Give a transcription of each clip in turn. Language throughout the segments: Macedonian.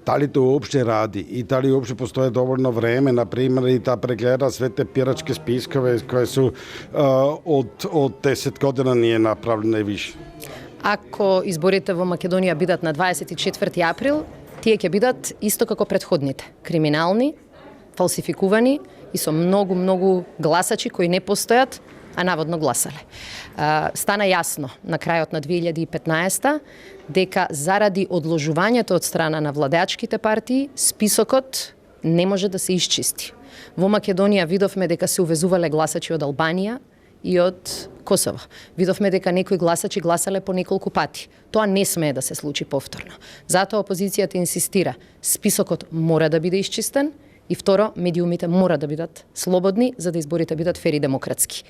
Da li to uopšte radi i da li uopšte postoje dovoljno vreme, na primjer, i da pregleda sve te piračke spiskove koje su od 10 godina nije napravljene više? Ако изборите во Македонија бидат на 24 април, тие ќе бидат исто како претходните. Криминални, фалсификувани и со многу гласачи кои не постојат, а наводно гласале. Стана јасно на крајот на 2015 дека заради одложувањето од страна на владеачките партии, списокот не може да се исчисти. Во Македонија видовме дека се увезувале гласачи од Албанија и од Косово. Видовме дека некои гласачи гласале по неколку пати. Тоа не смее да се случи повторно. Затоа опозицијата инсистира, списокот мора да биде исчистен и второ, медиумите мора да бидат слободни за да изборите бидат фер и демократски.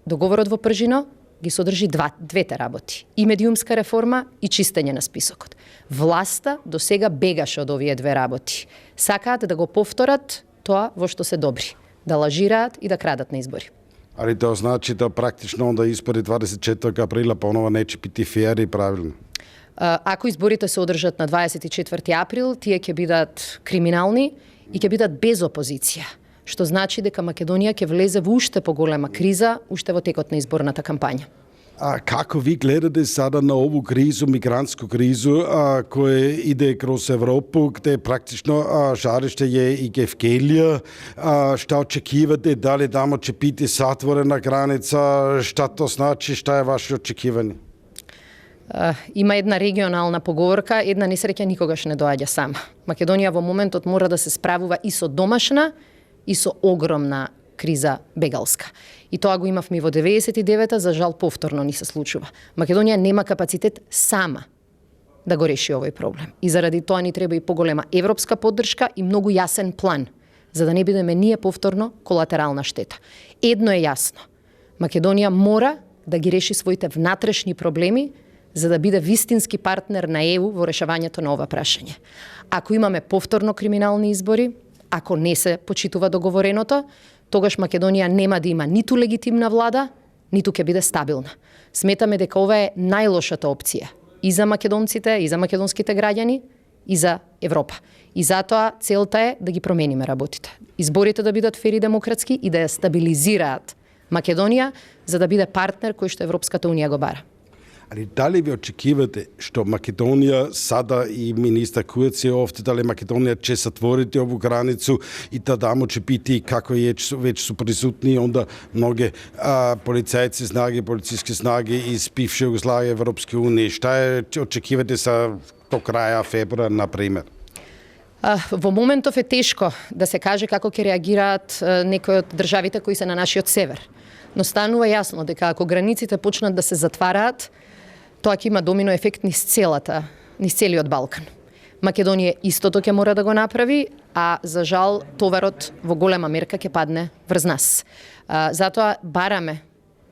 Договорот во Пржино ги содржи двете работи. И медиумска реформа и чистење на списокот. Власта до сега бегаше од овие две работи. Сакаат да го повторат тоа во што се добри. Да лажираат и да крадат на избори. Ali to znači da praktično onda izbori 24. aprila ponovo neće biti fair i pravilno? Ако изборите се одржат на 24 април, тие ќе бидат криминални и ќе бидат без опозиција, што значи дека Македонија ќе влезе во уште поголема криза, уште во текот на изборната кампања. A kako vi gledate sada na ovu krizu, migrantsku krizu koja ide kroz Evropu, gde praktično žarište je i Gevgelija? Šta očekivate? Da li tamo će biti zatvorena granica? Šta to znači? Šta je vaše očekivanje? Има една регионална поговорка, една несреќа никогаш не доаѓа сама. Македонија во моментот мора да се справува и со домашна, и со огромна криза бегалска. И тоа го имавме и во 99-та, за жал повторно ни се случува. Македонија нема капацитет сама да го реши овој проблем. И заради тоа ни треба и поголема европска поддршка и многу јасен план, за да не бидеме ние повторно колатерална штета. Едно е јасно. Македонија мора да ги реши своите внатрешни проблеми, за да биде вистински партнер на ЕУ во решавањето на ова прашање. Ако имаме повторно криминални избори, ако не се почитува договореното, тогаш Македонија нема да има ниту легитимна влада, ниту ќе биде стабилна. Сметаме дека ова е најлошата опција и за македонците, и за македонските граѓани, и за Европа. И затоа целта е да ги промениме работите. Изборите да бидат фер и демократски и да ја стабилизираат Македонија, за да биде партнер кој што Европската унија го бара. Ali da li vi očekivate što Makedonija sada i ministar Kurz je ovdje, da li Makedonija će zatvoriti ovu granicu i da tamo će biti, kako je, već su prisutni onda mnoge policajci snage, policijske snage iz bivše Jugoslavije Evropske unije. Šta je očekivate sa do kraja februara, na primjer? Во моментов е тешко да се каже како ќе реагираат некои од државите кои се на нашиот север. Но станува јасно дека ако границите почнат да се затвараат, тоа ќе има домино ефект низ целиот Балкан. Македонија истото ќе мора да го направи, а за жал товарот во голема мерка ќе падне врз нас. Затоа бараме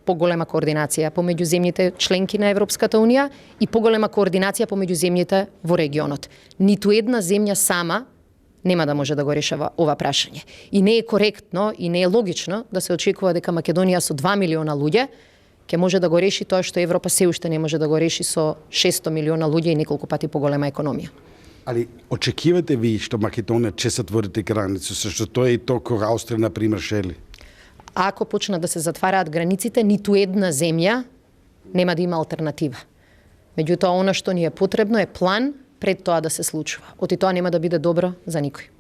поголема координација помеѓу земјите членки на Европската унија и поголема координација помеѓу земјите во регионот. Ниту една земја сама нема да може да го решава ова прашање. И не е коректно и не е логично да се очекува дека Македонија со 2 милиона луѓе ќе може да го реши тоа што Европа се уште не може да го реши со 600 милиона луѓе и неколку пати поголема економија. Ali očekivate vi što Makedonija će zatvoriti granicu, što to je i to kako Austrija, na primjer, želi? Ако почнат да се затвараат границите, ниту една земја нема да има алтернатива. Меѓутоа, она што ни е потребно е план пред тоа да се случува. Оти тоа нема да биде добро за никој.